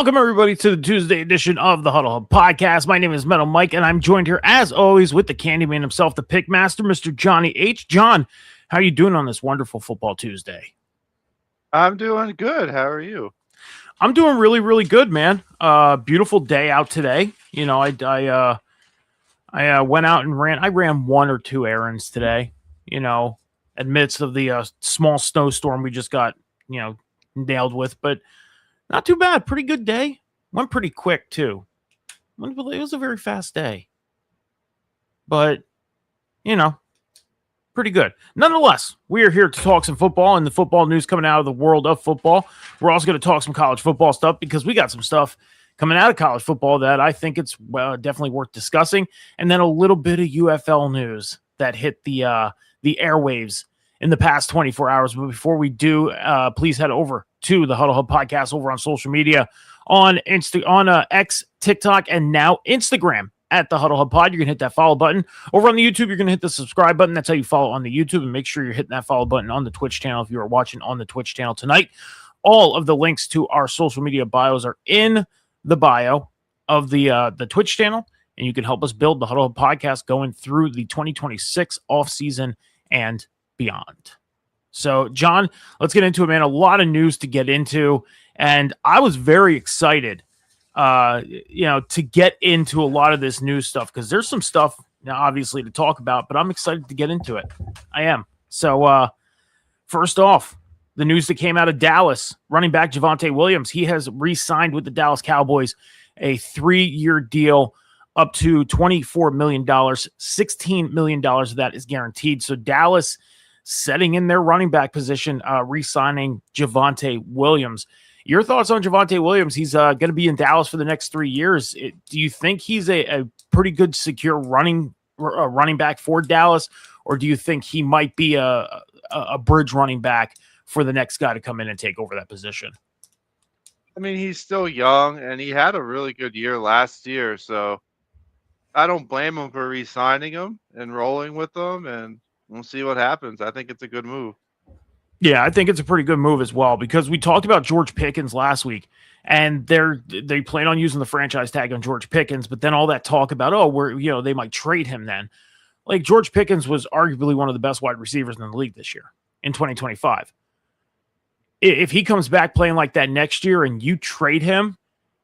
Welcome, everybody, to the Tuesday edition of the Huddle Hub Podcast. My name is Metal Mike, and I'm joined here, as always, with the Candyman himself, the Pickmaster, Mr. Johnny H. John, how are you doing on this wonderful Football Tuesday? I'm doing good. How are you? I'm doing really, really good, man. Beautiful day out today. You know, I went out and ran. I ran one or two errands today. You know, amidst of the small snowstorm we just got, nailed with, but not too bad. Pretty good day. Went pretty quick too. It was a very fast day, but pretty good. Nonetheless, we are here to talk some football and the football news coming out of the world of football. We're also going to talk some college football stuff because we got some stuff coming out of college football that I think it's definitely worth discussing. And then a little bit of UFL news that hit the airwaves in the past 24 hours. But before we do, please head over to the Huddle Hub Podcast over on social media on X, TikTok, and now Instagram. At the Huddle Hub Pod, you're going to hit that follow button. Over on the YouTube, you're going to hit the subscribe button. That's how you follow on the YouTube, and make sure you're hitting that follow button on the Twitch channel if you are watching on the Twitch channel tonight. All of the links to our social media bios are in the bio of the Twitch channel, and you can help us build the Huddle Hub Podcast going through the 2026 offseason and beyond. So, John, let's get into it, man. A lot of news to get into, and I was very excited to get into a lot of this new stuff because there's some stuff now obviously to talk about, but I'm excited to get into it. I am. So first off, the news that came out of Dallas, running back Javonte Williams, he has re-signed with the Dallas Cowboys, a 3-year deal up to $24 million. $16 million of that is guaranteed. So Dallas setting in their running back position, re-signing Javonte Williams. Your thoughts on Javonte Williams? He's going to be in Dallas for the next 3 years. Do you think he's a pretty good, secure running back for Dallas, or do you think he might be a bridge running back for the next guy to come in and take over that position? I mean, he's still young, and he had a really good year last year, so I don't blame him for re-signing him and rolling with them, and we'll see what happens. I think it's a good move. Yeah, I think it's a pretty good move as well because we talked about George Pickens last week, and they plan on using the franchise tag on George Pickens, but then all that talk about, they might trade him then. Like, George Pickens was arguably one of the best wide receivers in the league this year in 2025. If he comes back playing like that next year and you trade him,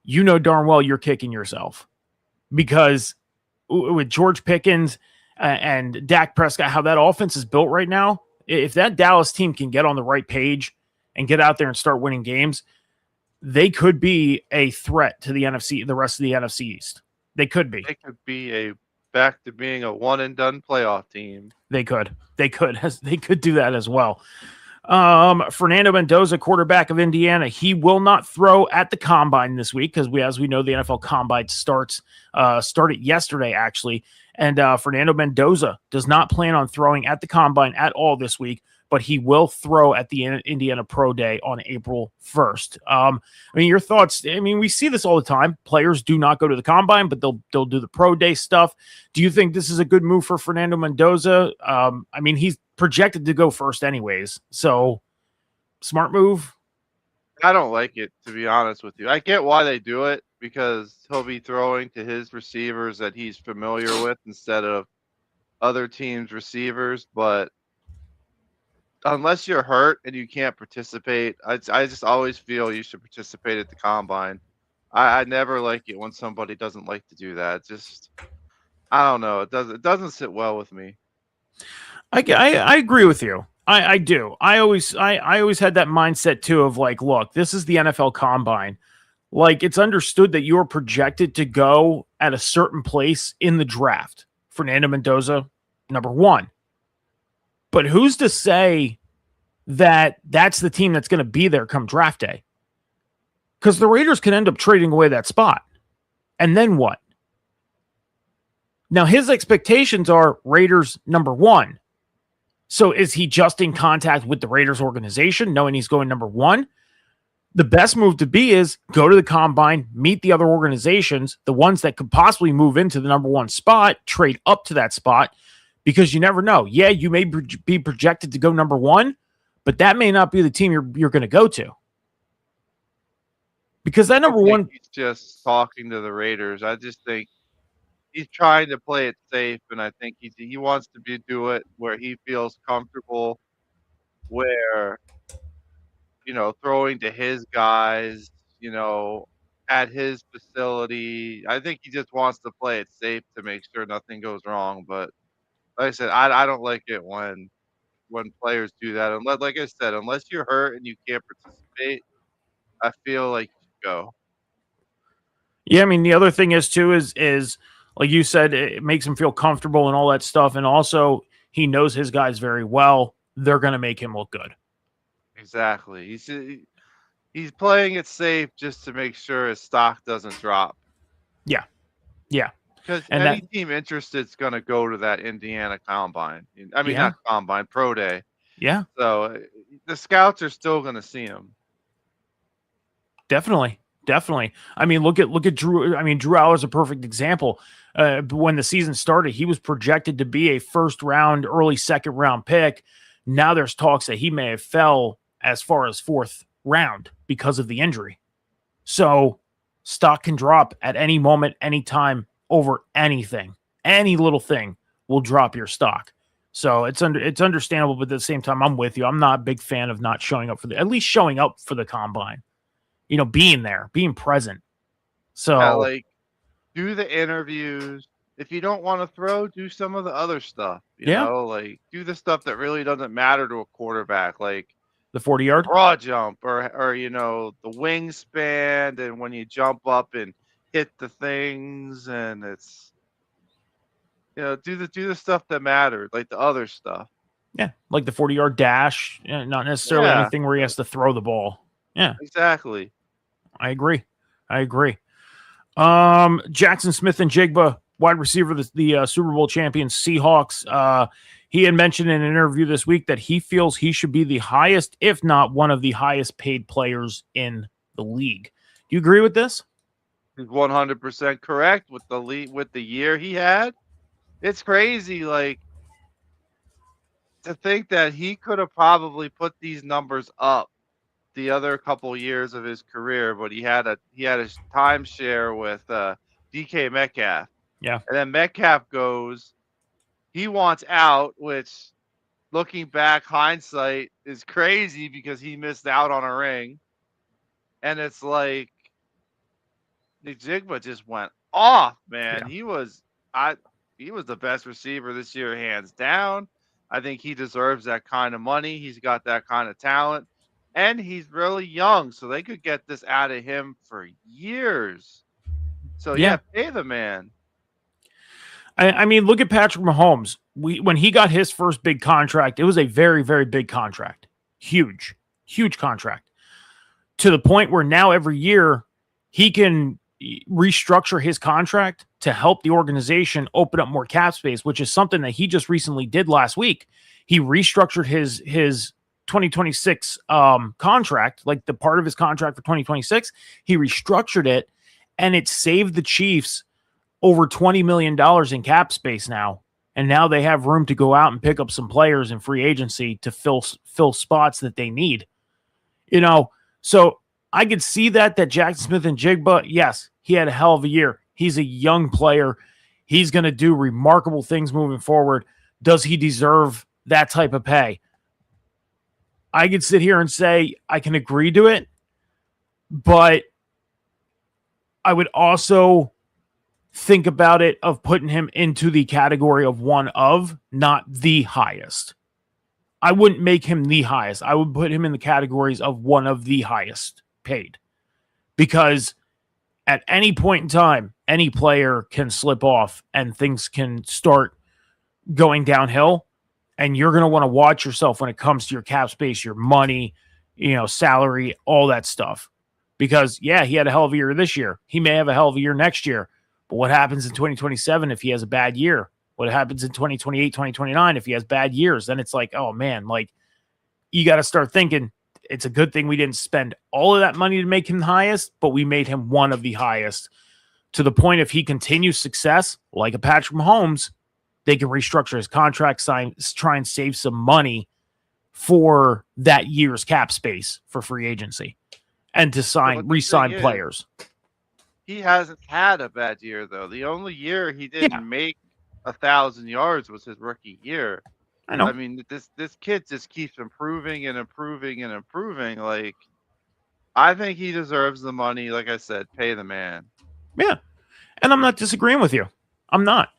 you know darn well you're kicking yourself because with George Pickens and Dak Prescott, how that offense is built right now, if that Dallas team can get on the right page and get out there and start winning games, they could be a threat to the NFC, the rest of the NFC East. They could be. They could be back to being a one-and-done playoff team. They could do that as well. Fernando Mendoza, quarterback of Indiana, he will not throw at the combine this week because as we know, the NFL combine started yesterday actually. And Fernando Mendoza does not plan on throwing at the combine at all this week, but he will throw at the Indiana Pro Day on April 1st. Your thoughts? We see this all the time. Players do not go to the combine, but they'll do the Pro Day stuff. Do you think this is a good move for Fernando Mendoza? He's projected to go first anyways, so smart move. I don't like it, to be honest with you. I get why they do it because he'll be throwing to his receivers that he's familiar with instead of other teams' receivers. But unless you're hurt and you can't participate, I just always feel you should participate at the combine. I never like it when somebody doesn't like to do that. I don't know. It doesn't sit well with me. I agree with you. I do. I always had that mindset too of like, look, this is the NFL Combine. Like, it's understood that you are projected to go at a certain place in the draft. Fernando Mendoza, number 1. But who's to say that that's the team that's going to be there come draft day? Because the Raiders can end up trading away that spot. And then what? Now, his expectations are Raiders number 1. So is he just in contact with the Raiders organization, knowing he's going number 1? The best move to be is go to the combine, meet the other organizations, the ones that could possibly move into the number 1 spot, trade up to that spot, because you never know. Yeah, you may be projected to go number 1, but that may not be the team you're going to go to. Because that number one, he's just talking to the Raiders. I just think he's trying to play it safe, and I think he wants to do it where he feels comfortable, where throwing to his guys, you know, at his facility. I think he just wants to play it safe to make sure nothing goes wrong. But like I said, I don't like it when players do that. Unless, like I said, unless you're hurt and you can't participate, I feel like you should go. yeah, I mean, the other thing is too is like you said, it makes him feel comfortable and all that stuff, and also he knows his guys very well. They're going to make him look good. Exactly. He's playing it safe just to make sure his stock doesn't drop. Yeah, yeah. Because And any that, team interested is going to go to that Indiana combine. I mean, yeah, not combine, pro day. yeah, So the scouts are still going to see him. definitely, definitely. I mean, look at Drew. I mean, Drew Aller's a perfect example. When the season started, he was projected to be a first round, early second round pick. Now there's talks that he may have fell as far as fourth round because of the injury. So stock can drop at any moment, anytime, over anything. Any little thing will drop your stock. So it's understandable, but at the same time, I'm with you. I'm not a big fan of not showing up at least showing up for the combine. Being there, being present. So Yeah, like do the interviews. If you don't want to throw, do some of the other stuff. Like do the stuff that really doesn't matter to a quarterback, like the 40-yard broad jump or the wingspan, and when you jump up and hit the things, and it's do the stuff that matters, like the other stuff. Yeah, like the 40-yard dash, not necessarily anything where he has to throw the ball. Yeah, exactly. I agree. Jackson Smith-Njigba, wide receiver, the Super Bowl champions Seahawks. He had mentioned in an interview this week that he feels he should be the highest, if not one of the highest paid players in the league. Do you agree with this? He's 100% correct with the year he had. It's crazy, like, to think that he could have probably put these numbers up the other couple years of his career, but he had a timeshare with DK Metcalf. Yeah. And then Metcalf goes, he wants out, which, looking back, hindsight is crazy because he missed out on a ring. And it's like Njigba just went off, man. Yeah. He was the best receiver this year, hands down. I think he deserves that kind of money. He's got that kind of talent. And he's really young, so they could get this out of him for years. So, yeah pay the man. I mean, look at Patrick Mahomes. When he got his first big contract, it was a very, very big contract. Huge, huge contract. To the point where now every year he can restructure his contract to help the organization open up more cap space, which is something that he just recently did last week. He restructured his 2026 contract, like the part of his contract for 2026. He restructured it, and it saved the Chiefs over $20 million in cap space now. And now they have room to go out and pick up some players in free agency to fill spots that they need. So I could see that Jackson Smith-Njigba, yes, he had a hell of a year. He's a young player. He's going to do remarkable things moving forward. Does he deserve that type of pay? I could sit here and say I can agree to it, but I would also think about it of putting him into the category of one of, not the highest. I wouldn't make him the highest. I would put him in the categories of one of the highest paid, because at any point in time, any player can slip off and things can start going downhill, and you're going to want to watch yourself when it comes to your cap space, your money, salary, all that stuff. Because, he had a hell of a year this year. He may have a hell of a year next year. But what happens in 2027 if he has a bad year? What happens in 2028, 2029 if he has bad years? Then it's like, oh, man, like, you got to start thinking it's a good thing we didn't spend all of that money to make him the highest, but we made him one of the highest, to the point if he continues success, like a Patrick Mahomes, they can restructure his contract, try and save some money for that year's cap space for free agency. and to Yeah, but the thing re-sign is, players. he hasn't had a bad year though. The only year he Yeah, didn't make 1,000 yards was his rookie year. I I know. mean, this kid just keeps improving and improving and improving. Like, I think he deserves the money. Like I said, pay the man. Yeah, and I'm not disagreeing with you. I'm not.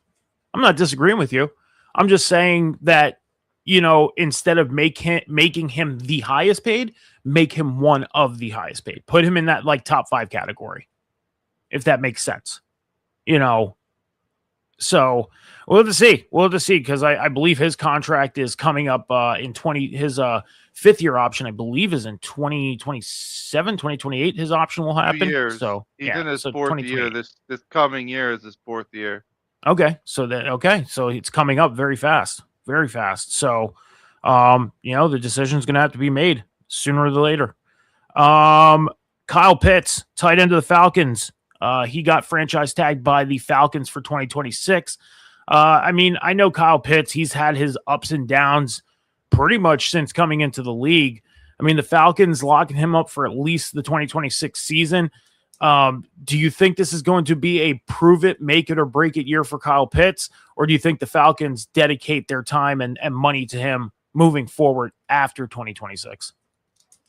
I'm not disagreeing with you. I'm just saying that, instead of making him the highest paid, make him one of the highest paid. Put him in that like top 5 category, if that makes sense. You know, so we'll have to see. We'll have to see because I believe his contract is coming up in 20. His fifth year option, I believe, is in 2027, 2028. His option will 2 happen. years. So He's yeah, in his so fourth year. 2028. This coming year is his fourth year. Okay, so it's coming up very fast, very fast. So, the decision's going to have to be made sooner or later. Kyle Pitts, tight end of the Falcons. He got franchise tagged by the Falcons for 2026. I know Kyle Pitts. He's had his ups and downs pretty much since coming into the league. I mean, the Falcons locking him up for at least the 2026 season. Do you think this is going to be a prove it, make it, or break it year for Kyle Pitts? Or do you think the Falcons dedicate their time and money to him moving forward after 2026?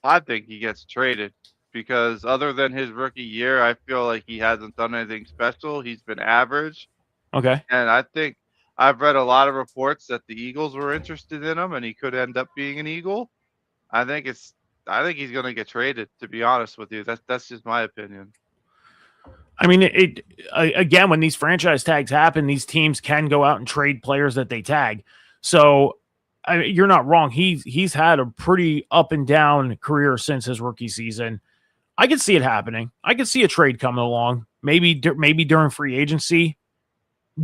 I think he gets traded because other than his rookie year, I feel like he hasn't done anything special. He's been average. Okay. And I think I've read a lot of reports that the Eagles were interested in him and he could end up being an Eagle. I think he's going to get traded, to be honest with you. That's just my opinion. I mean, again, when these franchise tags happen, these teams can go out and trade players that they tag. So you're not wrong. He's had a pretty up and down career since his rookie season. I could see it happening. I could see a trade coming along. Maybe during free agency.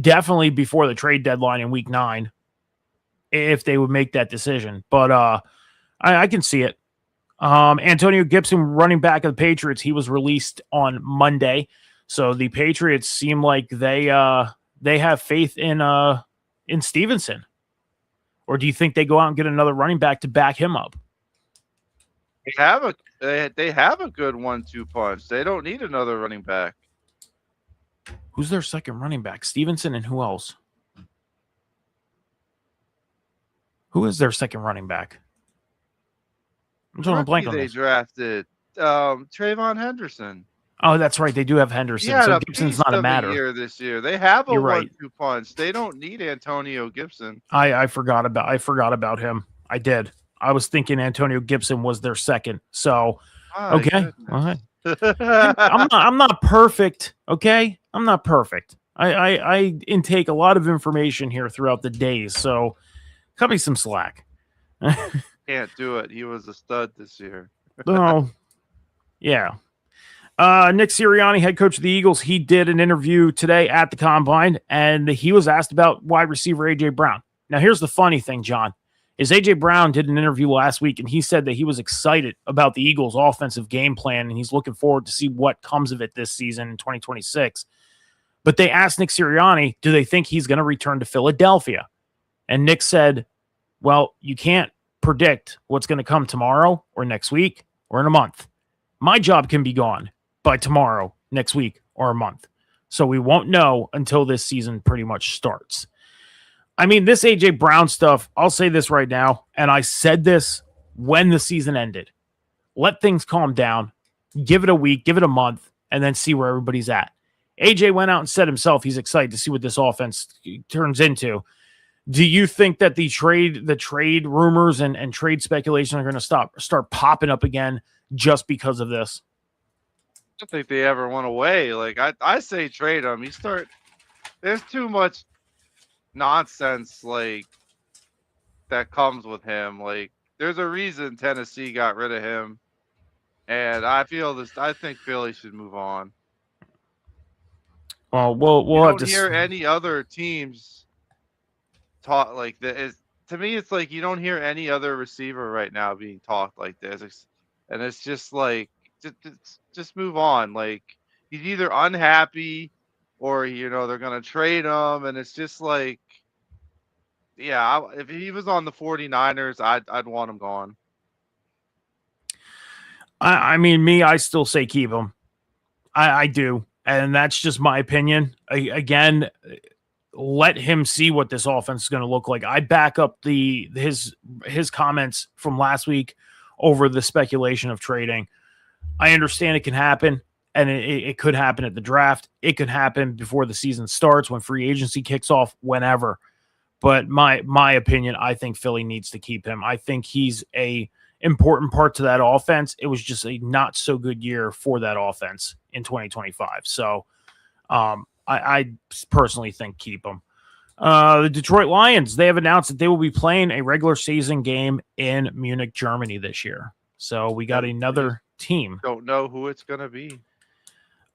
Definitely before the trade deadline in week 9, if they would make that decision. But I can see it. Antonio Gibson, running back of the Patriots, he was released on Monday. So the Patriots seem like they have faith in Stevenson. Or do you think they go out and get another running back to back him up? They have a good 1-2 punch. They don't need another running back. Who's their second running back? Stevenson and who else? Who is their second running back? I'm drawing a blank on this. They drafted Trayvon Henderson. Oh, that's right. They do have Henderson. Yeah, So Gibson's not a matter. Year this year. They have a You're right. 1-2 punch. They don't need Antonio Gibson. I forgot about him. I did. I was thinking Antonio Gibson was their second. So okay. All right. I'm not perfect. Okay. I'm not perfect. I intake a lot of information here throughout the days. So cut me some slack. Can't do it. He was a stud this year. Oh, yeah. Nick Sirianni, head coach of the Eagles, he did an interview today at the Combine, and he was asked about wide receiver A.J. Brown. Now, here's the funny thing, John, is A.J. Brown did an interview last week, and he said that he was excited about the Eagles' offensive game plan, and he's looking forward to see what comes of it this season in 2026. But they asked Nick Sirianni, do they think he's going to return to Philadelphia? And Nick said, well, you can't predict what's going to come tomorrow or next week or in a month. My job can be gone by tomorrow, next week, or a month. So we won't know until this season pretty much starts. I mean, this A.J. Brown stuff, I'll say this right now, and I said this when the season ended. Let things calm down. Give it a week, give it a month, and then see where everybody's at. A.J. went out and said himself he's excited to see what this offense turns into. Do you think that the trade rumors and trade speculation are going to start popping up again just because of this? I don't think they ever went away. Like I say trade him. There's too much nonsense like that comes with him. Like there's a reason Tennessee got rid of him. And I think Philly should move on. Well, we'll have to hear any other teams talk like this. To me, it's like you don't hear any other receiver right now being talked like this. And it's just like, just move on. Like he's either unhappy or they're gonna trade him, and it's just like, yeah, if he was on the 49ers, I'd want him gone. I mean, I still say keep him. I do. And that's just my opinion. Again, let him see what this offense is going to look like. I back up his comments from last week over the speculation of trading. I understand it can happen, and it could happen at the draft. It could happen before the season starts, when free agency kicks off, whenever. But my opinion, I think Philly needs to keep him. I think he's a important part to that offense. It was just a not so good year for that offense in 2025. So I personally think keep him. The Detroit Lions, they have announced that they will be playing a regular season game in Munich, Germany this year. So we got another team. Don't know who it's going to be.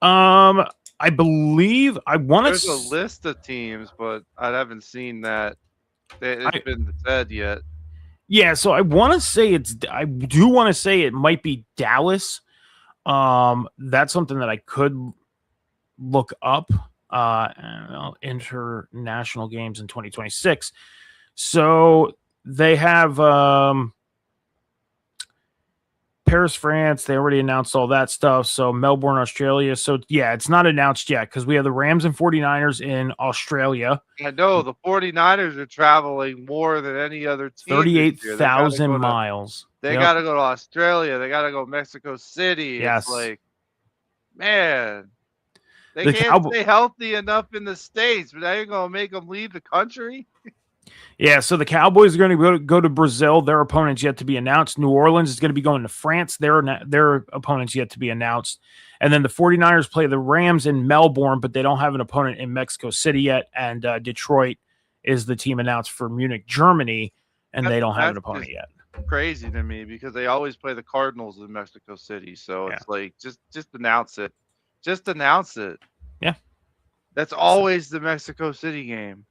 I believe I want to. There's a list of teams, but I haven't seen that. It's been said yet. Yeah, so I want to say I do want to say it might be Dallas. That's something that I could look up. International games in 2026. So they have Paris, France. They already announced all that stuff. So Melbourne, Australia. So yeah, it's not announced yet because we have the Rams and 49ers in Australia. I know the 49ers are traveling more than any other team. 38,000 miles. They got to go to Australia. They got to go Mexico City. Yes. It's like, man, they can't stay healthy enough in the States, but now you're going to make them leave the country? Yeah, so the Cowboys are going to go to Brazil. Their opponent's yet to be announced. New Orleans is going to be going to France. Their opponent's yet to be announced. And then the 49ers play the Rams in Melbourne, but they don't have an opponent in Mexico City yet. And Detroit is the team announced for Munich, Germany, and they don't have an opponent yet. Crazy to me because they always play the Cardinals in Mexico City. So it's like, just announce it. Just announce it. Yeah. That's always the Mexico City game.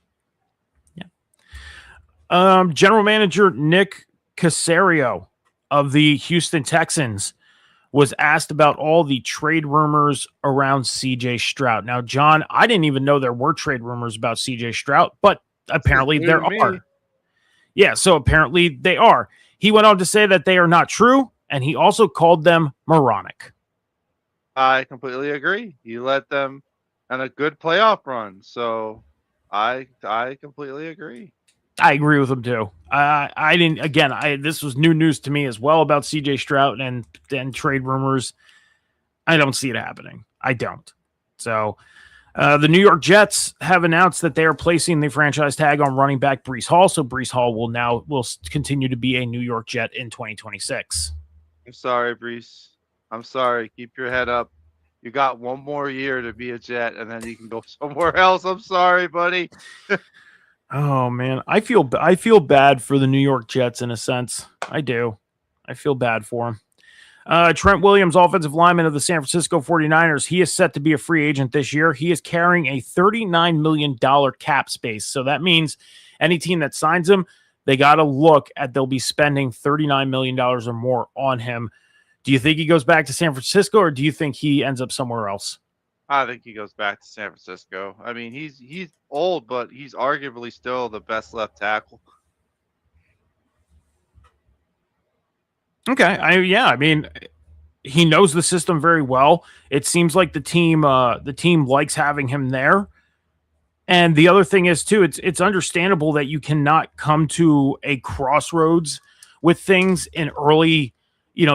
General manager Nick Caserio of the Houston Texans was asked about all the trade rumors around CJ Stroud. Now, John, I didn't even know there were trade rumors about CJ Stroud, but apparently there are. Yeah, so apparently they are. He went on to say that they are not true, and he also called them moronic. I completely agree. He led them on a good playoff run, so I completely agree. I agree with him too. I didn't. Again, this was new news to me as well about CJ Stroud and trade rumors. I don't see it happening. I don't. So, the New York Jets have announced that they are placing the franchise tag on running back Breece Hall. So Breece Hall will continue to be a New York Jet in 2026. I'm sorry, Breece. I'm sorry. Keep your head up. You got one more year to be a Jet, and then you can go somewhere else. I'm sorry, buddy. Oh man, I feel bad for the New York Jets in a sense. I do. I feel bad for him. Trent Williams, offensive lineman of the San Francisco 49ers, he is set to be a free agent this year. He is carrying a $39 million cap space. So that means any team that signs him, they got to look at they'll be spending $39 million or more on him. Do you think he goes back to San Francisco, or do you think he ends up somewhere else? I think he goes back to San Francisco. I mean, he's old, but he's arguably still the best left tackle. Okay. I mean, he knows the system very well. It seems like the team likes having him there. And the other thing is too, it's understandable that you cannot come to a crossroads with things in early,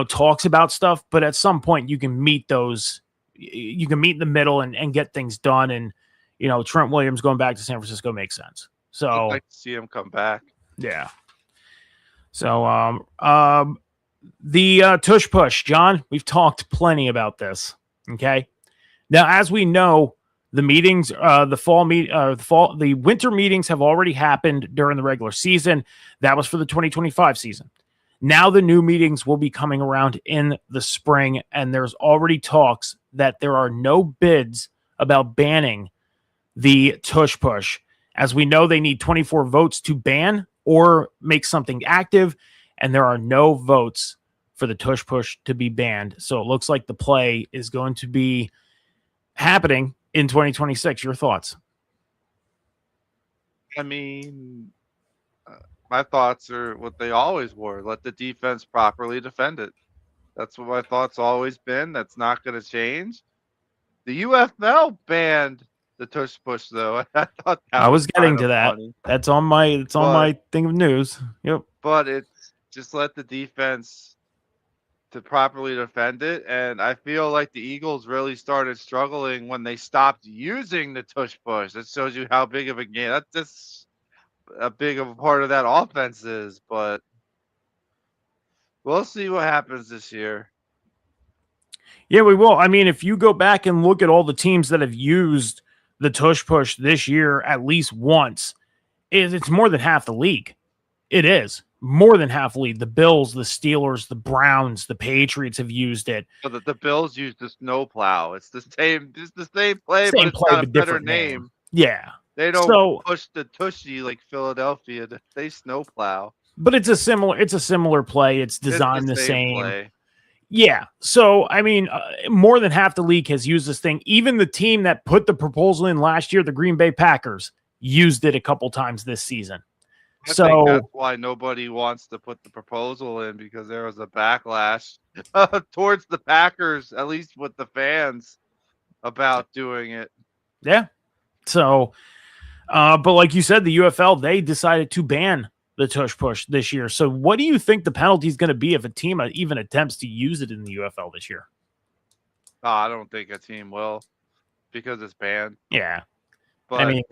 talks about stuff, but at some point you can meet in the middle and get things done. And, Trent Williams going back to San Francisco makes sense. So I'd like to see him come back. Yeah. So, the tush push, John, we've talked plenty about this. Okay. Now, as we know, the meetings, the winter meetings have already happened during the regular season. That was for the 2025 season. Now the new meetings will be coming around in the spring, and there's already talks that there are no bids about banning the tush push. As we know, they need 24 votes to ban or make something active, and there are no votes for the tush push to be banned. So it looks like the play is going to be happening in 2026. Your thoughts? I mean, my thoughts are what they always were. Let the defense properly defend it. That's what my thought's always been. That's not going to change. The UFL banned the tush push, though. I thought that I was getting kind to of that. funny. It's on my thing of news. Yep. But it's just let the defense to properly defend it. And I feel like the Eagles really started struggling when they stopped using the tush push. That shows you how big of a game. That's just a big of a part of that offense is. But we'll see what happens this year. Yeah, we will. I mean, if you go back and look at all the teams that have used the tush push this year at least once, it's more than half the league. It is more than half the league. The Bills, the Steelers, the Browns, the Patriots have used it. So the Bills use the snowplow. It's the same play, Same but it's play, got a but better different name. name. Yeah. They don't So, push the tushy like Philadelphia. They snowplow. but it's a similar play. It's designed the same. Play. Yeah. So, I mean, more than half the league has used this thing. Even the team that put the proposal in last year, the Green Bay Packers, used it a couple times this season. I think that's why nobody wants to put the proposal in, because there was a backlash towards the Packers, at least with the fans, about doing it. Yeah. So, but like you said, the UFL, they decided to ban the tush push this year. So what do you think the penalty is going to be if a team even attempts to use it in the UFL this year? I don't think a team will, because it's banned. Yeah. But I mean,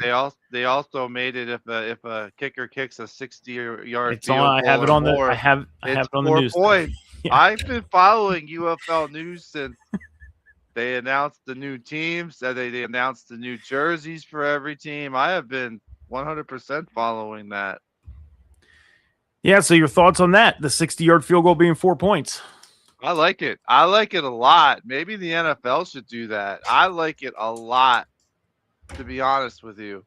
they also made it if a kicker kicks a 60-yard field goal I have it on more, I have it on the 4 news. points. Yeah. I've been following UFL news since they announced the new teams, and they announced the new jerseys for every team. I have been 100% following that. Yeah, so your thoughts on that? The 60-yard field goal being 4 points. I like it. I like it a lot. Maybe the NFL should do that. I like it a lot, to be honest with you.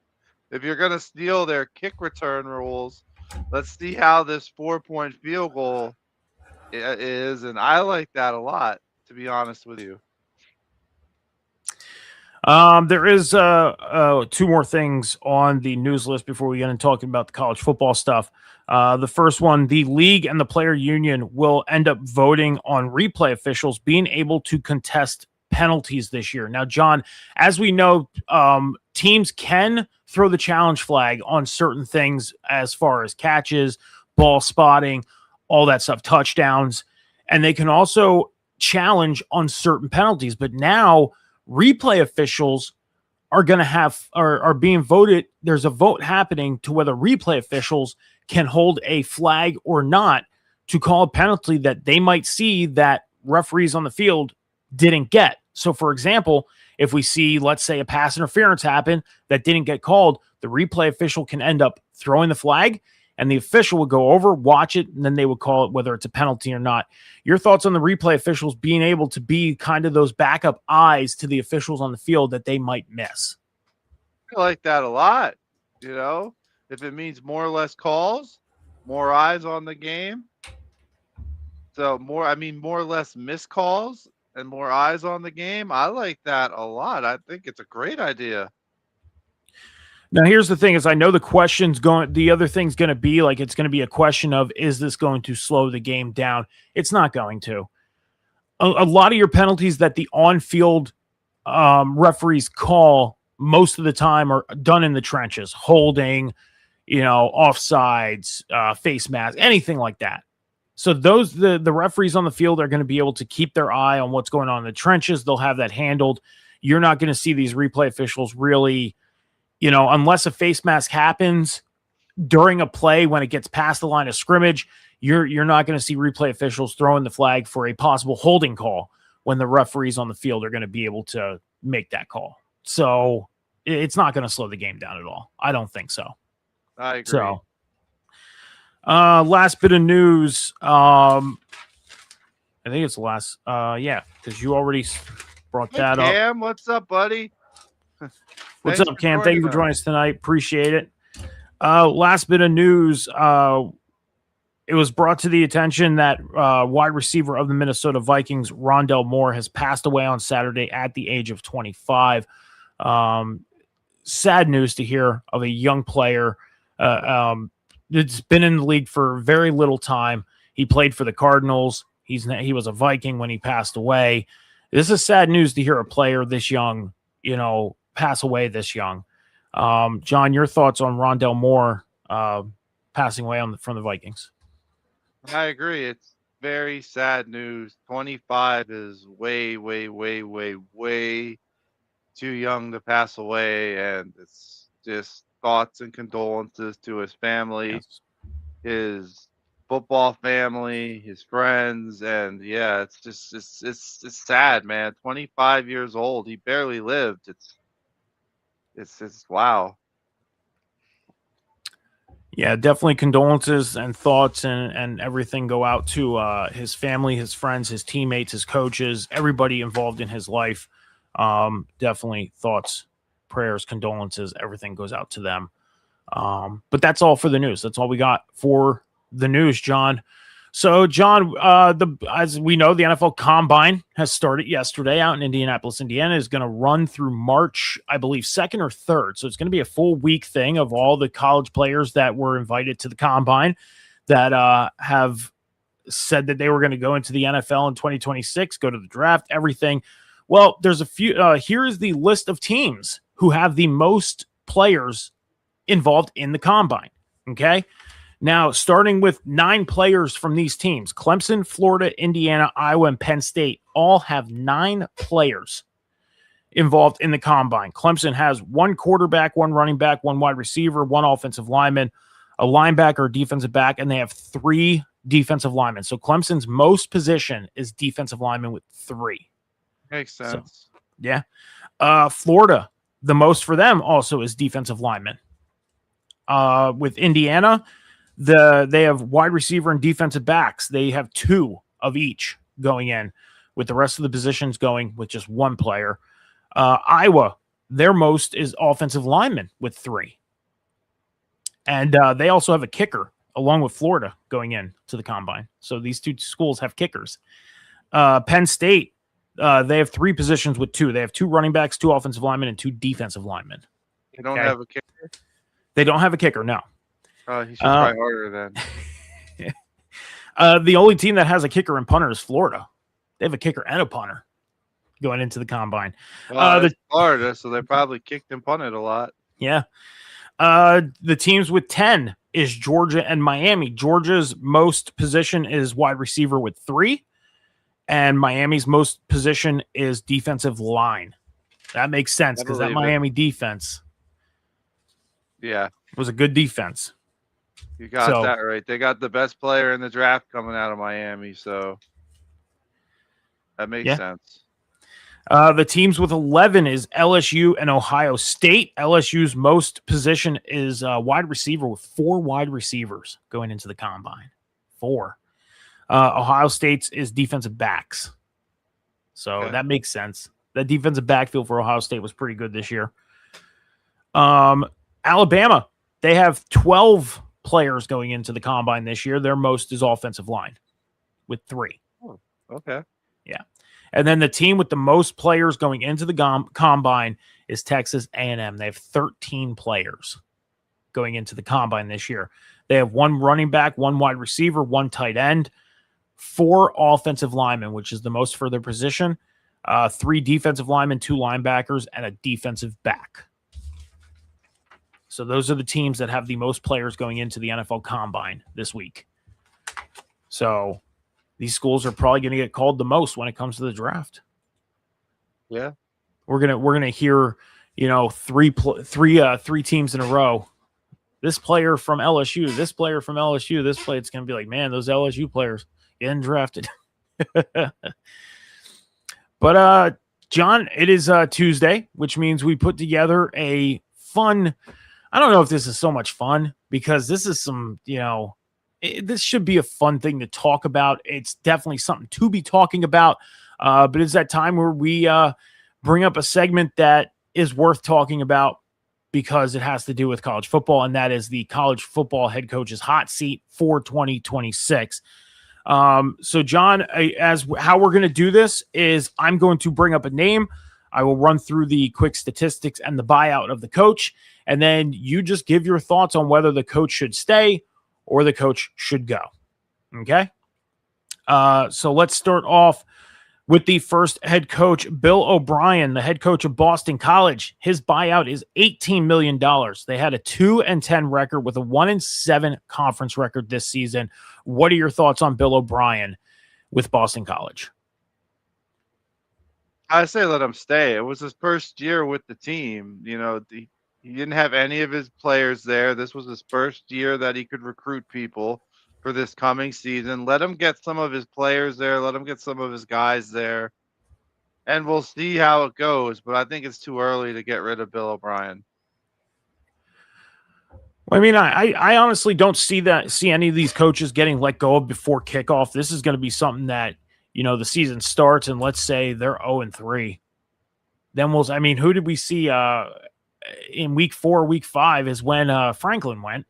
If you're going to steal their kick return rules, let's see how this 4-point field goal is. And I like that a lot, to be honest with you. There is 2 more things on the news list before we get into talking about the college football stuff. The first one, the league and the player union will end up voting on replay officials being able to contest penalties this year. Now, John, as we know, teams can throw the challenge flag on certain things as far as catches, ball spotting, all that stuff, touchdowns, and they can also challenge on certain penalties. But now replay officials are going to are being voted. There's a vote happening to whether replay officials can hold a flag or not to call a penalty that they might see that referees on the field didn't get. So, for example, if we see, let's say, a pass interference happen that didn't get called, the replay official can end up throwing the flag, and the official would go over, watch it, and then they would call it whether it's a penalty or not. Your thoughts on the replay officials being able to be kind of those backup eyes to the officials on the field that they might miss? I like that a lot. You know, if it means more or less calls, more eyes on the game. So more or less missed calls and more eyes on the game. I like that a lot. I think it's a great idea. Now, here's the thing is I know the other thing's going to be like, it's going to be a question of, is this going to slow the game down? It's not going to. A lot of your penalties that the on-field referees call most of the time are done in the trenches, holding, offsides, face mask, anything like that. So the referees on the field are going to be able to keep their eye on what's going on in the trenches. They'll have that handled. You're not going to see these replay officials really, unless a face mask happens during a play when it gets past the line of scrimmage, you're not going to see replay officials throwing the flag for a possible holding call when the referees on the field are going to be able to make that call. So it's not going to slow the game down at all. I don't think so. I agree. So, last bit of news. I think it's the last. Yeah, because you already brought that up. Cam, what's up, buddy? What's up, Cam? Thank you for joining us tonight. Appreciate it. Last bit of news. It was brought to the attention that wide receiver of the Minnesota Vikings, Rondell Moore, has passed away on Saturday at the age of 25. Sad news to hear of a young player. It's been in the league for very little time. He played for the Cardinals. He was a Viking when he passed away. This is sad news to hear a player this young, pass away this young. John, your thoughts on Rondell Moore passing away from the Vikings? I agree. It's very sad news. 25 is way, way, way, way, way too young to pass away, and it's just thoughts and condolences to his family, Yes. his football family, his friends, and yeah, it's just it's sad, man. 25 years old, he barely lived. It's wow. Yeah, definitely condolences and thoughts and everything go out to his family, his friends, his teammates, his coaches, everybody involved in his life. Definitely thoughts, prayers, condolences, everything goes out to them. But that's all for the news. That's all we got for the news, John. So, John, as we know, the NFL Combine has started yesterday out in Indianapolis, Indiana. Is going to run through March, I believe, 2nd or 3rd. So it's going to be a full week thing of all the college players that were invited to the Combine that have said that they were going to go into the NFL in 2026, go to the draft, everything. Well, there's a few. Here's the list of teams who have the most players involved in the Combine. Okay. Now, starting with 9 players from these teams, Clemson, Florida, Indiana, Iowa, and Penn State all have 9 players involved in the Combine. Clemson has 1 quarterback, 1 running back, 1 wide receiver, 1 offensive lineman, a linebacker, a defensive back, and they have 3 defensive linemen. So Clemson's most position is defensive lineman with 3. Makes sense. So, yeah. Florida, the most for them also is defensive linemen. With Indiana, they have wide receiver and defensive backs. They have 2 of each going in, with the rest of the positions going with just 1 player. Iowa, their most is offensive linemen with 3. And they also have a kicker, along with Florida, going in to the Combine. So these 2 schools have kickers. Penn State, they have 3 positions with 2. They have 2 running backs, 2 offensive linemen, and 2 defensive linemen. They don't have a kicker? They don't have a kicker, no. He should try harder then. The only team that has a kicker and punter is Florida. They have a kicker and a punter going into the Combine. Well, Florida, so they probably kicked and punted a lot. Yeah. The teams with 10 is Georgia and Miami. Georgia's most position is wide receiver with 3, and Miami's most position is defensive line. That makes sense because that Miami defense was a good defense. You got that right. They got the best player in the draft coming out of Miami, so that makes sense. The teams with 11 is LSU and Ohio State. LSU's most position is wide receiver with 4 wide receivers going into the Combine. 4. Ohio State's is defensive backs. So that makes sense. That defensive backfield for Ohio State was pretty good this year. Alabama, they have 12 players going into the Combine this year. Their most is offensive line with 3. Oh, okay. Yeah. And then the team with the most players going into the Combine is Texas A&M. They have 13 players going into the Combine this year. They have 1 running back, 1 wide receiver, 1 tight end, 4 offensive linemen, which is the most for their position, 3 defensive linemen, 2 linebackers, and a defensive back. So those are the teams that have the most players going into the NFL Combine this week. So these schools are probably going to get called the most when it comes to the draft. Yeah, we're gonna hear, 3 teams in a row. This player from LSU, this player from LSU, this play. It's going to be like, man, those LSU players getting drafted. But John, it is Tuesday, which means we put together a fun. I don't know if this is so much fun because this is some, this should be a fun thing to talk about. It's definitely something to be talking about. But it's that time where we bring up a segment that is worth talking about because it has to do with college football, and that is the college football head coach's hot seat for 2026. So, John, how we're going to do this is I'm going to bring up a name. I will run through the quick statistics and the buyout of the coach, and then you just give your thoughts on whether the coach should stay or the coach should go. Okay? So let's start off with the first head coach, Bill O'Brien, the head coach of Boston College. His buyout is $18 million. They had a 2-10 record with a 1-7 conference record this season. What are your thoughts on Bill O'Brien with Boston College? I say let him stay. It was his first year with the team. He didn't have any of his players there. This was his first year that he could recruit people for this coming season. Let him get some of his players there. Let him get some of his guys there. And we'll see how it goes. But I think it's too early to get rid of Bill O'Brien. I mean, I honestly don't see any of these coaches getting let go of before kickoff. This is going to be something that, the season starts and let's say they're 0-3. Then who did we see in week 4, week 5 is when Franklin went.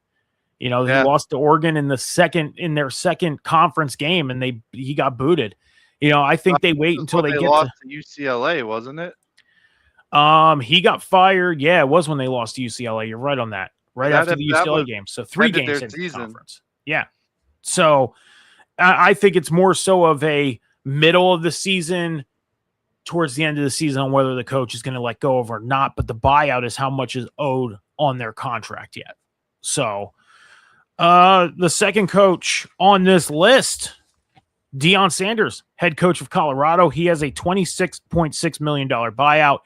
He lost to Oregon in their second conference game, and he got booted. I think they wait until they lost to UCLA, wasn't it? He got fired. Yeah, it was when they lost to UCLA. You're right on that. Right after the UCLA game. So 3 games into the conference. Yeah. So I think it's more so of a middle of the season, towards the end of the season, on whether the coach is going to let go of or not. But the buyout is how much is owed on their contract yet. So the second coach on this list, Deion Sanders, head coach of Colorado. He has a $26.6 million buyout.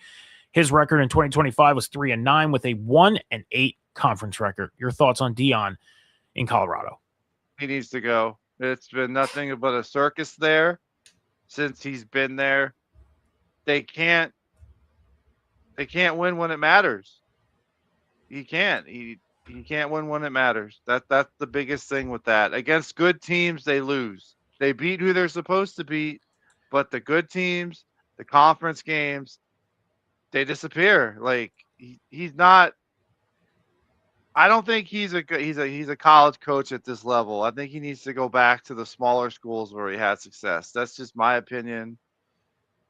His record in 2025 was 3-9 with a 1-8 conference record. Your thoughts on Deion in Colorado? He needs to go. It's been nothing but a circus there since he's been there. They can't win when it matters. He can't. He can't win when it matters. That's the biggest thing with that. Against good teams, they lose. They beat who they're supposed to beat, but the good teams, the conference games, they disappear. Like he's not. I don't think he's a college coach at this level. I think he needs to go back to the smaller schools where he had success. That's just my opinion,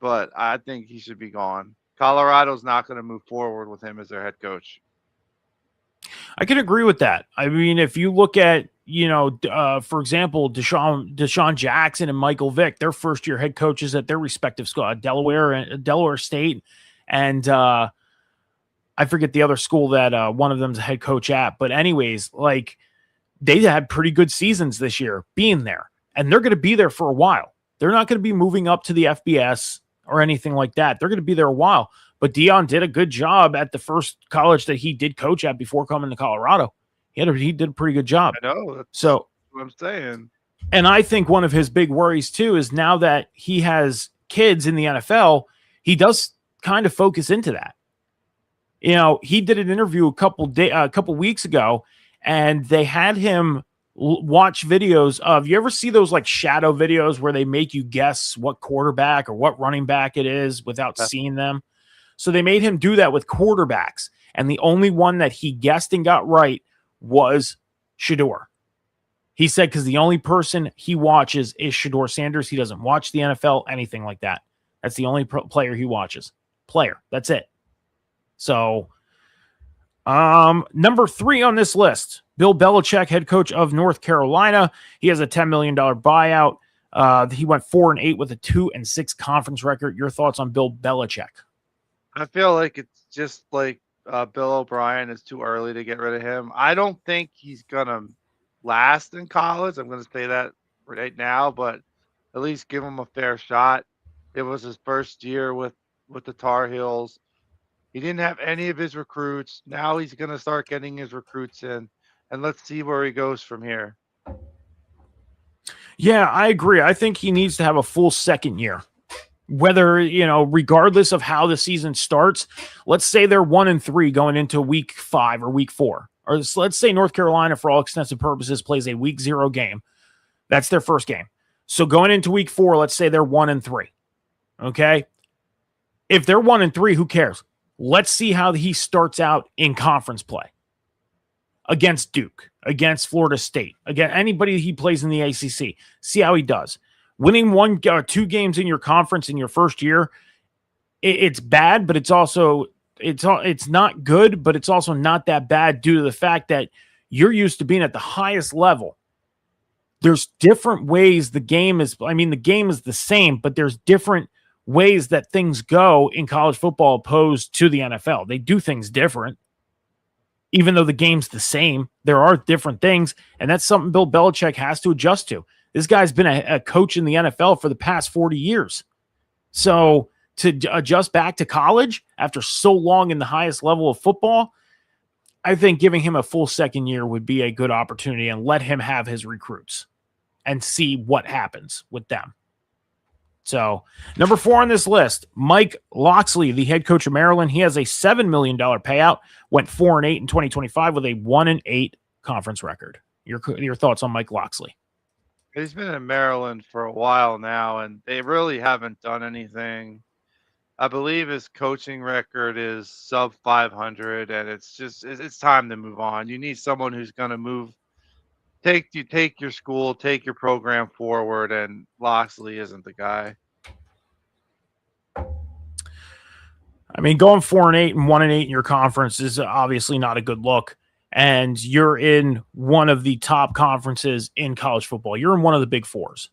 but I think he should be gone. Colorado's not going to move forward with him as their head coach. I can agree with that. I mean, if you look at, for example, Deshaun Jackson and Michael Vick, their first-year head coaches at their respective school, Delaware State, and I forget the other school that one of them's a head coach at. But anyways, like they had pretty good seasons this year being there, and they're going to be there for a while. They're not going to be moving up to the FBS or anything like that. They're going to be there a while. But Deion did a good job at the first college that he did coach at before coming to Colorado. He did a pretty good job. I know. That's what I'm saying. And I think one of his big worries too is now that he has kids in the NFL, he does kind of focus into that. He did an interview a couple weeks ago, and they had him watch videos of, you ever see those like shadow videos where they make you guess what quarterback or what running back it is without seeing them? So they made him do that with quarterbacks, and the only one that he guessed and got right was Shedeur. He said because the only person he watches is Shedeur Sanders. He doesn't watch the NFL, anything like that. That's the only player he watches. That's it. So, number 3 on this list, Bill Belichick, head coach of North Carolina. He has a $10 million buyout. He went 4-8 with a 2-6 conference record. Your thoughts on Bill Belichick? I feel like it's just like Bill O'Brien. It's too early to get rid of him. I don't think he's going to last in college. I'm going to say that right now, but at least give him a fair shot. It was his first year with the Tar Heels. He didn't have any of his recruits. Now he's going to start getting his recruits in, and let's see where he goes from here. Yeah, I agree. I think he needs to have a full second year. Whether, regardless of how the season starts, let's say they're 1-3 going into week 5 or week 4. Or let's say North Carolina, for all extensive purposes, plays a week 0 game. That's their first game. So going into week 4, let's say they're 1-3. Okay? If they're 1-3, who cares? Let's see how he starts out in conference play against Duke, against Florida State, again, anybody he plays in the ACC. See how he does. Winning 1 or 2 games in your conference in your first year, it's bad, but it's also it's not good, but it's also not that bad due to the fact that you're used to being at the highest level. there's different ways the game is. I mean, the game is the same, but there's different ways that things go in college football opposed to the NFL. They do things different. Even though the game's the same, there are different things, and that's something Bill Belichick has to adjust to. This guy's been a coach in the NFL for the past 40 years. So to adjust back to college after so long in the highest level of football, I think giving him a full second year would be a good opportunity and let him have his recruits and see what happens with them. So, number 4 on this list, Mike Locksley, the head coach of Maryland. He has a $7 million payout, went 4-8 in 2025 with a 1-8 conference record. Your thoughts on Mike Locksley? He's been in Maryland for a while now, and they really haven't done anything. I believe his coaching record is sub 500, and it's time to move on. You need someone who's going to take your school, take your program forward, and Locksley isn't the guy. I mean, going 4-8 and 1-8 in your conference is obviously not a good look. And you're in one of the top conferences in college football. You're in one of the big fours.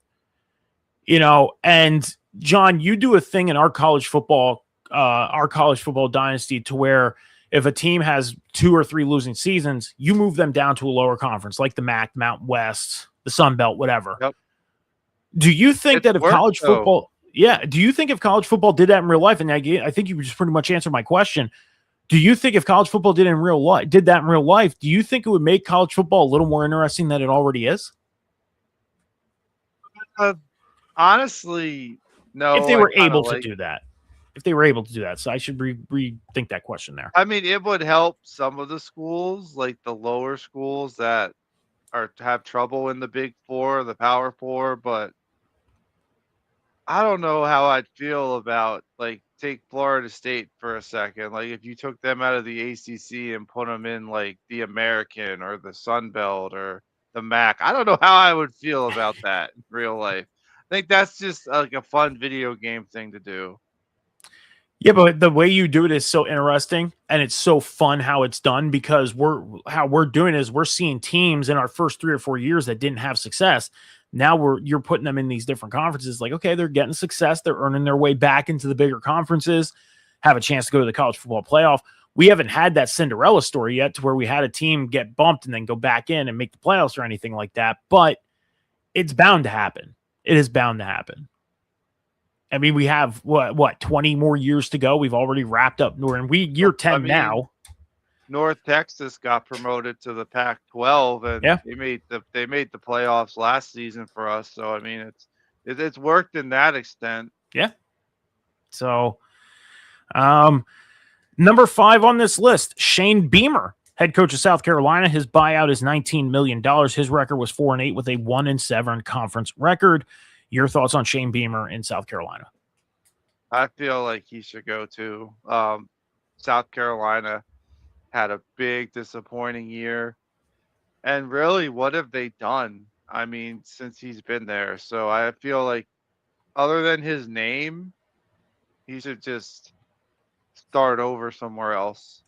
And John, you do a thing in our college football dynasty to where if a team has 2 or 3 losing seasons, you move them down to a lower conference, like the MAC, Mountain West, the Sun Belt, whatever. Yep. Do you think that if college football, do you think if college football did that in real life, and I think you just pretty much answered my question. Do you think if college football did that in real life, do you think it would make college football a little more interesting than it already is? Honestly, no. If they were able to do that. So I should rethink that question there. I mean, it would help some of the schools, like the lower schools that have trouble in the Big Four, the Power Four, but I don't know how I'd feel about, like, take Florida State for a second. Like, if you took them out of the ACC and put them in, like, the American or the Sun Belt or the MAC, I don't know how I would feel about that in real life. I think that's just like a fun video game thing to do. Yeah, but the way you do it is so interesting, and it's so fun how it's done, because we're doing is we're seeing teams in our first 3 or 4 years that didn't have success. Now you're putting them in these different conferences. Like, okay, they're getting success. They're earning their way back into the bigger conferences, have a chance to go to the college football playoff. We haven't had that Cinderella story yet to where we had a team get bumped and then go back in and make the playoffs or anything like that. But it's bound to happen. It is bound to happen. I mean, we have what 20 more years to go. We've already wrapped up. And year 10 now. North Texas got promoted to the Pac-12, and they made the playoffs last season for us. So I mean, it's worked in that extent. Yeah. So, number 5 on this list, Shane Beamer, head coach of South Carolina. His buyout is $19 million. His record was 4-8 with a 1-7 conference record. Your thoughts on Shane Beamer in South Carolina? I feel like he should go too. South Carolina had a big disappointing year. And really, what have they done? I mean, since he's been there. So I feel like other than his name, he should just start over somewhere else.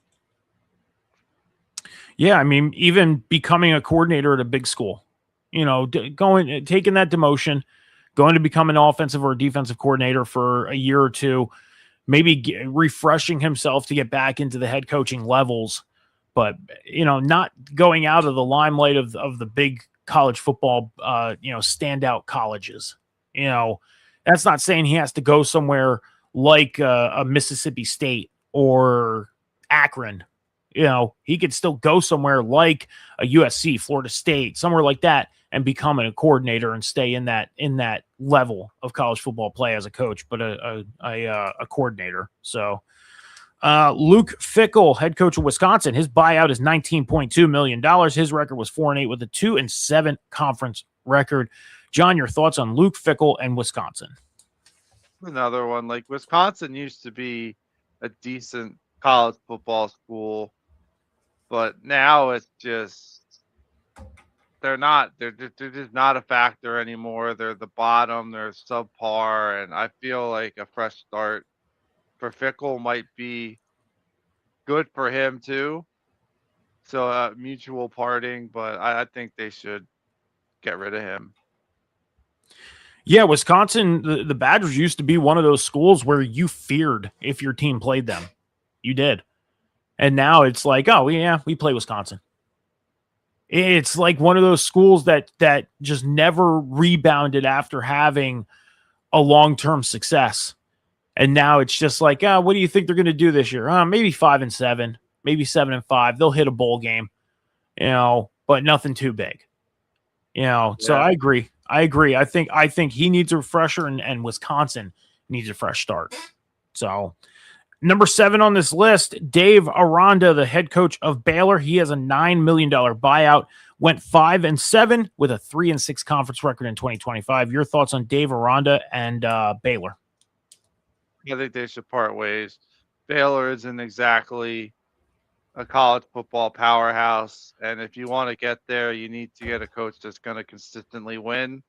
Yeah, I mean, even becoming a coordinator at a big school, taking that demotion, going to become an offensive or defensive coordinator for a year or two, maybe refreshing himself to get back into the head coaching levels, but, not going out of the limelight of the big college football, standout colleges. That's not saying he has to go somewhere like a Mississippi State or Akron. He could still go somewhere like a USC, Florida State, somewhere like that, and become a coordinator and stay in that level of college football play as a coach, but a coordinator. So Luke Fickell, head coach of Wisconsin, his buyout is $19.2 million. His record was 4-8 with a 2-7 conference record. John, your thoughts on Luke Fickell and Wisconsin? Another one. Like, Wisconsin used to be a decent college football school, but now it's just they're just not a factor anymore. They're the bottom. They're subpar, and I feel like a fresh start for Fickell might be good for him too. So mutual parting, but I think they should get rid of him. Yeah, Wisconsin, the Badgers used to be one of those schools where you feared if your team played them. You did. And now it's like, oh, yeah, we play Wisconsin. It's like one of those schools that just never rebounded after having a long-term success. And now it's just like, what do you think they're going to do this year? Maybe 5-7, maybe 7-5. They'll hit a bowl game, but nothing too big. So I agree. I think he needs a refresher and Wisconsin needs a fresh start. So number 7 on this list, Dave Aranda, the head coach of Baylor. He has a $9 million buyout, went 5-7 with a 3-6 conference record in 2025. Your thoughts on Dave Aranda and Baylor? I think they should part ways. Baylor isn't exactly a college football powerhouse, and if you want to get there, you need to get a coach that's going to consistently win.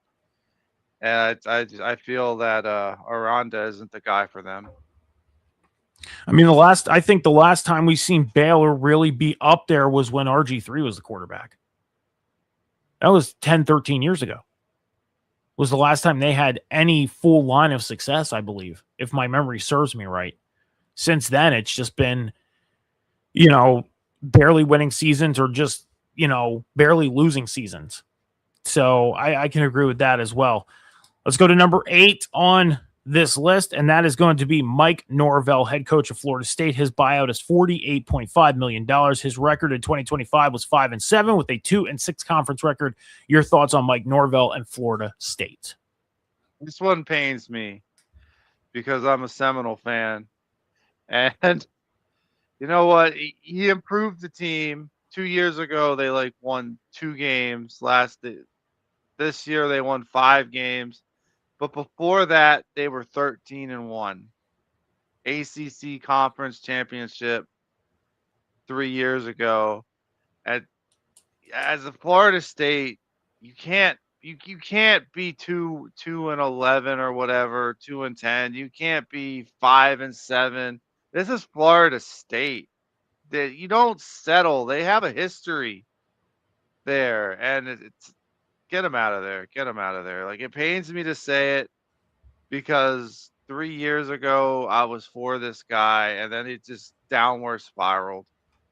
And I feel that Aranda isn't the guy for them. I mean, I think the last time we seen Baylor really be up there was when RG3 was the quarterback. That was 10, 13 years ago. Was the last time they had any full line of success, I believe, if my memory serves me right. Since then, it's just been, barely winning seasons or just, barely losing seasons. So I can agree with that as well. Let's go to number 8 on this list, and that is going to be Mike Norvell, head coach of Florida State. His buyout is $48.5 million. His record in 2025 was 5-7 with a 2-6 conference record. Your thoughts on Mike Norvell and Florida State? This one pains me because I'm a Seminole fan. And you know what? He improved the team. 2 years ago, they won 2 games. This year, they won 5 games. But before that, they were 13-1. ACC Conference Championship 3 years ago. As a Florida State, you can't be 2-11 or whatever, 2-10. You can't be 5-7. This is Florida State. You don't settle. They have a history there, and it's get them out of there. Get them out of there. It pains me to say it because 3 years ago I was for this guy, and then it just downward spiraled.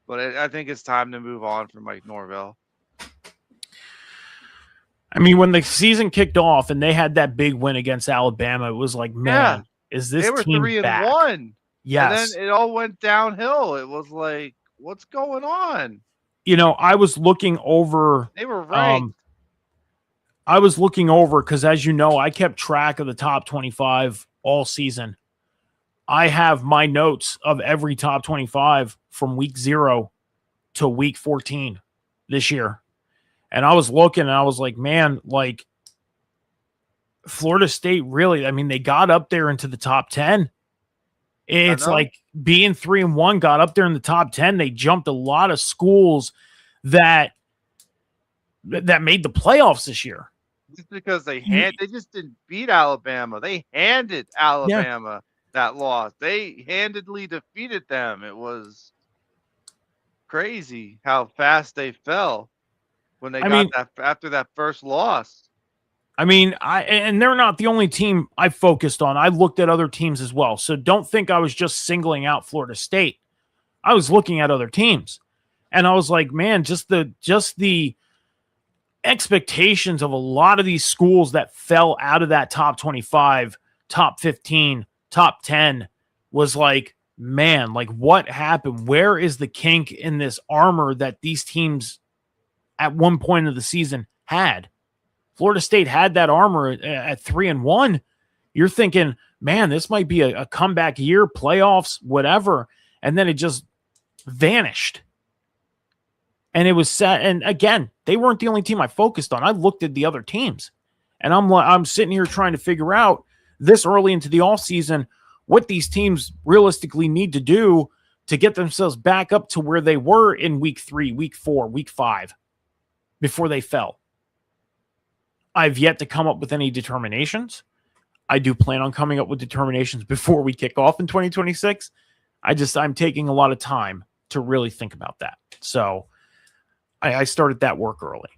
But I think it's time to move on from Mike Norvell. I mean, when the season kicked off and they had that big win against Alabama, it was like, man, is this team back? 3-1. Yes. And then it all went downhill. It was like, what's going on? I was looking over. They were ranked. I was looking over because, as you know, I kept track of the top 25 all season. I have my notes of every top 25 from week 0 to week 14 this year. And I was looking and I was like, man, Florida State really, I mean, they got up there into the top 10. It's like being 3-1 got up there in the top 10. They jumped a lot of schools that made the playoffs this year. Just because they just didn't beat Alabama. They handed Alabama that loss. They handedly defeated them. It was crazy how fast they fell when they after that first loss. I mean, and they're not the only team I focused on. I looked at other teams as well. So don't think I was just singling out Florida State. I was looking at other teams. And I was like, man, just the expectations of a lot of these schools that fell out of that top 25, top 15, top 10 was like, man, what happened? Where is the kink in this armor that these teams at one point of the season had? Florida State had that armor at 3-1. You're thinking, man, this might be a comeback year, playoffs, whatever. And then it just vanished. And it was sad. And again, they weren't the only team I focused on. I looked at the other teams. And I'm sitting here trying to figure out this early into the offseason what these teams realistically need to do to get themselves back up to where they were in week 3, week 4, week 5 before they fell. I've yet to come up with any determinations. I do plan on coming up with determinations before we kick off in 2026. I'm taking a lot of time to really think about that. So I started that work early,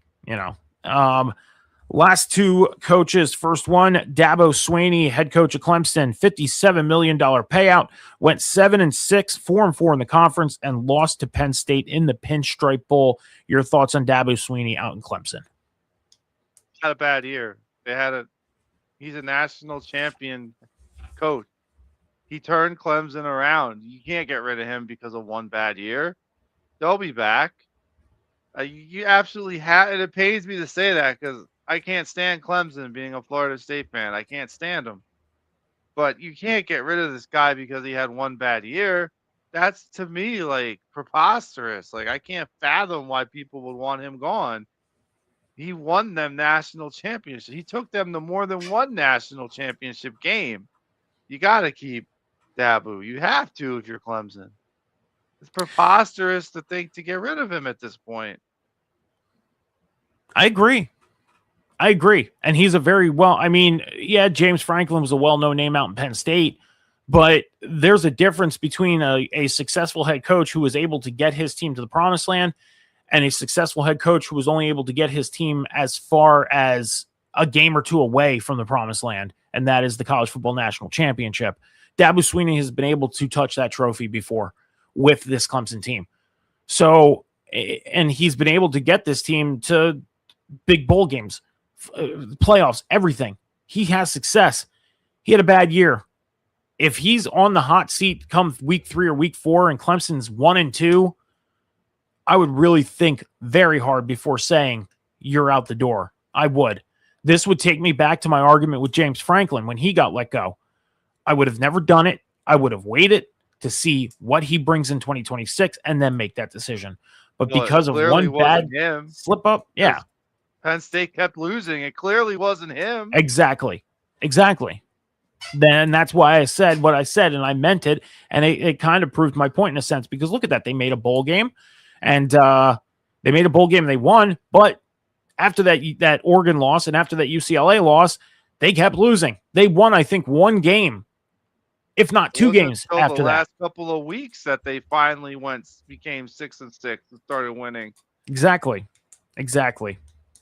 Last two coaches. First one, Dabo Swinney, head coach of Clemson, $57 million payout, went 7-6, 4-4 in the conference, and lost to Penn State in the Pinstripe Bowl. Your thoughts on Dabo Swinney out in Clemson? Had a bad year. He's a national champion coach. He turned Clemson around. You can't get rid of him because of one bad year. They'll be back. You absolutely have, and it pains me to say that because I can't stand Clemson being a Florida State fan. I can't stand him. But you can't get rid of this guy because he had one bad year. That's to me like preposterous. Like I can't fathom why people would want him gone. He won them national championships. He took them to more than one national championship game. You got to keep Dabo. You have to if you're Clemson. It's preposterous to think to get rid of him at this point. I agree. And he's a very James Franklin was a well-known name out in Penn State, but there's a difference between a successful head coach who was able to get his team to the promised land and a successful head coach who was only able to get his team as far as a game or two away from the promised land, and that is the college football national championship. Dabo Swinney has been able to touch that trophy before with this Clemson team. So, and he's been able to get this team to big bowl games, playoffs, everything. He has success. He had a bad year. If he's on the hot seat come week 3 or week 4 and Clemson's 1-2, I would really think very hard before saying you're out the door. I would. This would take me back to my argument with James Franklin when he got let go. I would have never done it. I would have waited to see what he brings in 2026 and then make that decision. But because of one bad slip up, yeah. Penn State kept losing. It clearly wasn't him. Exactly. Then that's why I said what I said, and I meant it. And it kind of proved my point in a sense, because look at that. They made a bowl game, and they made a bowl game and they won. But after that Oregon loss and after that UCLA loss, they kept losing. They won, I think, one game, if not two games after that. The last couple of weeks that they finally became 6-6 and started winning. Exactly.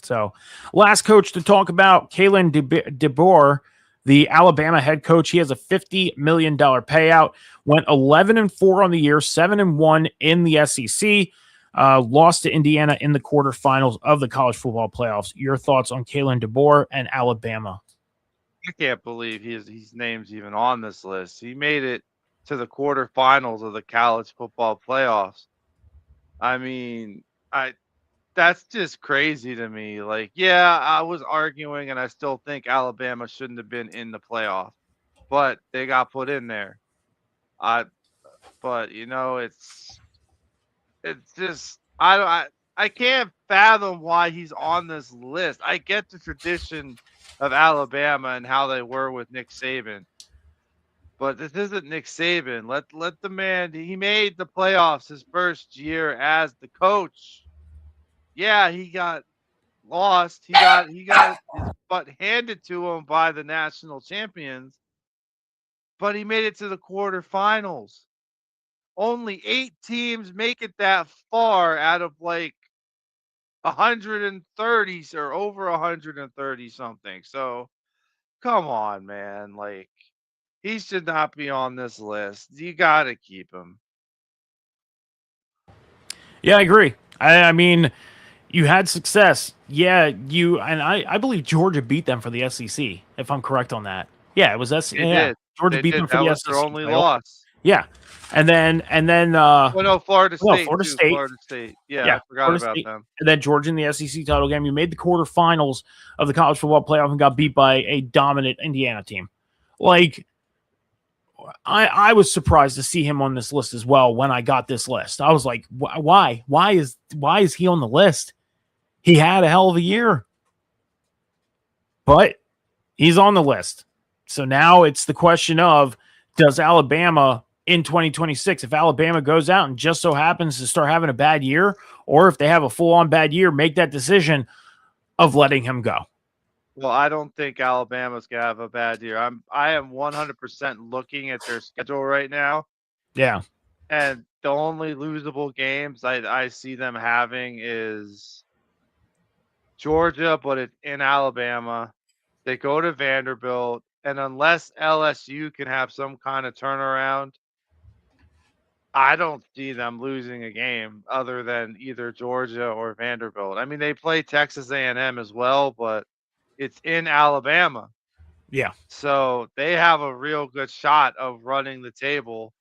So, last coach to talk about, Kalen DeBoer, the Alabama head coach. He has a $50 million payout. Went 11-4 on the year, 7-1 in the SEC. Lost to Indiana in the quarterfinals of the college football playoffs. Your thoughts on Kalen DeBoer and Alabama? I can't believe his name's even on this list. He made it to the quarterfinals of the college football playoffs. I mean, that's just crazy to me. Like, yeah, I was arguing, and I still think Alabama shouldn't have been in the playoff, but they got put in there. But it's just I can't fathom why he's on this list. I get the tradition of Alabama and how they were with Nick Saban, but this isn't Nick Saban. Let the man. He made the playoffs his first year as the coach. Yeah, he got lost. He got his butt handed to him by the national champions, but he made it to the quarterfinals. Only 8 teams make it that far out of like 130 or over 130 something. So come on, man. Like, he should not be on this list. You got to keep him. Yeah, I agree. I mean, you had success. Yeah, I believe Georgia beat them for the SEC, if I'm correct on that. Yeah, it was SEC. Yeah, Georgia beat them for the SEC. Their only loss. Yeah. And then Florida State. Florida State. Yeah, I forgot about them. And then Georgia in the SEC title game. You made the quarterfinals of the college football playoff and got beat by a dominant Indiana team. Like, I was surprised to see him on this list as well when I got this list. I was like, why? Why is he on the list? He had a hell of a year. But he's on the list. So now it's the question of, does Alabama in 2026, if Alabama goes out and just so happens to start having a bad year, or if they have a full-on bad year, make that decision of letting him go? Well, I don't think Alabama's gonna have a bad year. I am 100% looking at their schedule right now. Yeah. And the only losable games I see them having is Georgia, but it's in Alabama. They go to Vanderbilt, and unless LSU can have some kind of turnaround, I don't see them losing a game other than either Georgia or Vanderbilt. I mean, they play Texas A&M as well, but it's in Alabama. Yeah. So they have a real good shot of running the table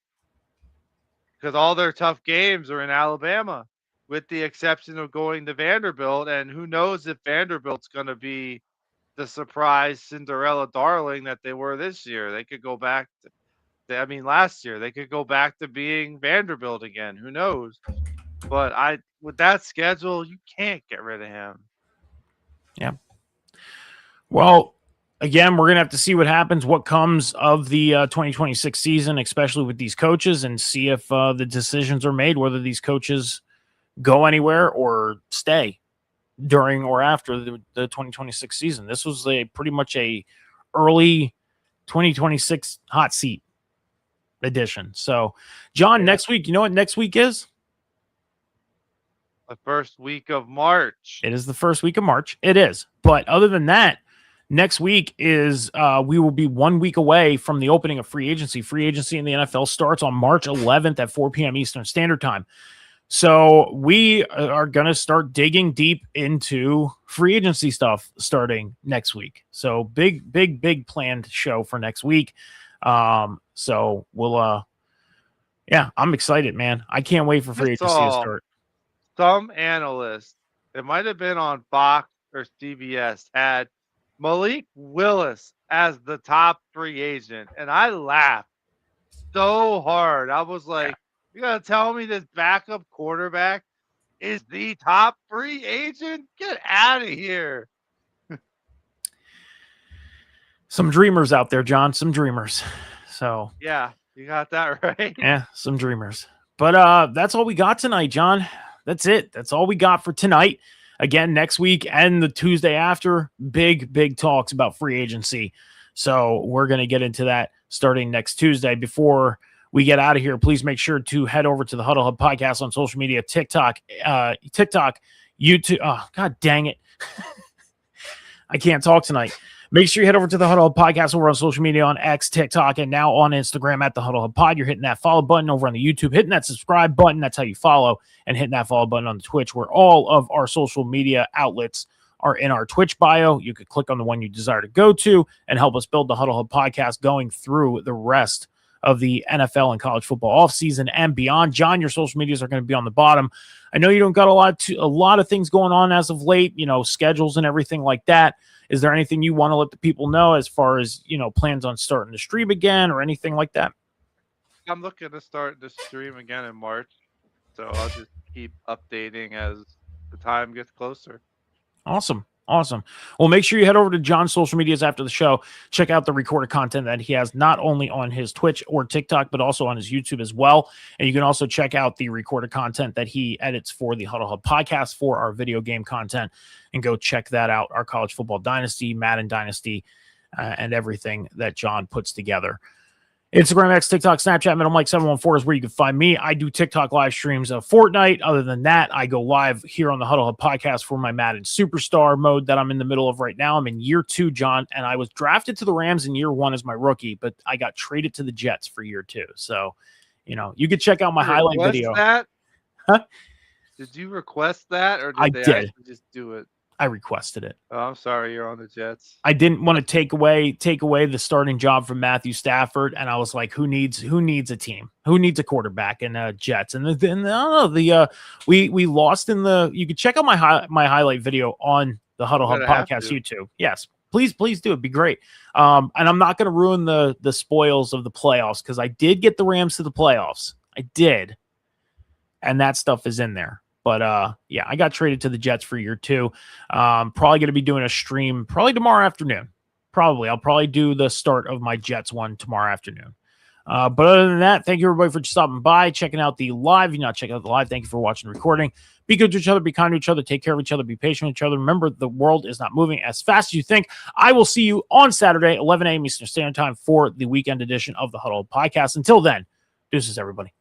because all their tough games are in Alabama, with the exception of going to Vanderbilt. And who knows if Vanderbilt's going to be the surprise Cinderella darling that they were this year. They could go back to, I mean, last year, they could go back to being Vanderbilt again. Who knows? But with that schedule, you can't get rid of him. Yeah. Well, again, we're going to have to see what happens, what comes of the 2026 season, especially with these coaches, and see if the decisions are made, whether these coaches go anywhere or stay during or after the 2026 season. This was pretty much a early 2026 hot seat edition. So, John, next week, you know what next week is? The first week of March. It is the first week of March. It is. But other than that, next week is we will be 1 week away from the opening of free agency. Free agency in the NFL starts on March 11th at 4 p.m. Eastern Standard Time. So we are going to start digging deep into free agency stuff starting next week. So big planned show for next week. So we'll, yeah, I'm excited, man. I can't wait for free agency to start. Some analysts, it might have been on Fox or CBS, had Malik Willis as the top free agent. And I laughed so hard. I was like, you got to tell me this backup quarterback is the top free agent? Get out of here. Some dreamers out there, John, some dreamers. So, yeah, you got that right. Yeah, some dreamers. But that's all we got tonight, John. That's it. That's all we got for tonight. Again, next week and the Tuesday after, big talks about free agency. So we're going to get into that starting next Tuesday. Before we get out of here, please make sure to head over to the Huddle Hub Podcast on social media, TikTok, YouTube. Oh, God dang it. I can't talk tonight. Make sure you head over to the Huddle Hub Podcast over on social media on X, TikTok, and now on Instagram at the Huddle Hub Pod. You're hitting that follow button over on the YouTube, hitting that subscribe button. That's how you follow, and hitting that follow button on the Twitch, where all of our social media outlets are in our Twitch bio. You could click on the one you desire to go to and help us build the Huddle Hub Podcast going through the rest of the NFL and college football offseason and beyond. John, your social medias are going to be on the bottom. I know you don't got a lot of things going on as of late, schedules and everything like that. Is there anything you want to let the people know as far as, plans on starting to stream again or anything like that? I'm looking to start the stream again in March. So I'll just keep updating as the time gets closer. Awesome. Well, make sure you head over to John's social medias after the show. Check out the recorded content that he has not only on his Twitch or TikTok, but also on his YouTube as well. And you can also check out the recorded content that he edits for the Huddle Hub Podcast for our video game content, and go check that out. Our College Football Dynasty, Madden Dynasty, and everything that John puts together. Instagram, X, TikTok, Snapchat, Middle Mike 714 is where you can find me. I do TikTok live streams a fortnight. Other than that, I go live here on the Huddle Hub Podcast for my Madden Superstar mode that I'm in the middle of right now. I'm in year 2, John, and I was drafted to the Rams in year 1 as my rookie, but I got traded to the Jets for year 2. So, you could check out my highlight video. That? Huh? Did you request that, or did I they did. actually just do it? I requested it. Oh, I'm sorry, you're on the Jets. I didn't want to take away the starting job from Matthew Stafford, and I was like, who needs a team? Who needs a quarterback in Jets? And then I don't know, we lost in the. You can check out my highlight video on the Huddle Hub Podcast YouTube. Yes, please do. It'd be great. And I'm not going to ruin the spoils of the playoffs, because I did get the Rams to the playoffs. I did, and that stuff is in there. But, yeah, I got traded to the Jets for year 2. Probably going to be doing a stream probably tomorrow afternoon. I'll probably do the start of my Jets one tomorrow afternoon. But other than that, thank you, everybody, for stopping by, checking out the live. If you're not checking out the live, thank you for watching the recording. Be good to each other. Be kind to each other. Take care of each other. Be patient with each other. Remember, the world is not moving as fast as you think. I will see you on Saturday, 11 a.m. Eastern Standard Time, for the weekend edition of the Huddle Podcast. Until then, deuces, everybody.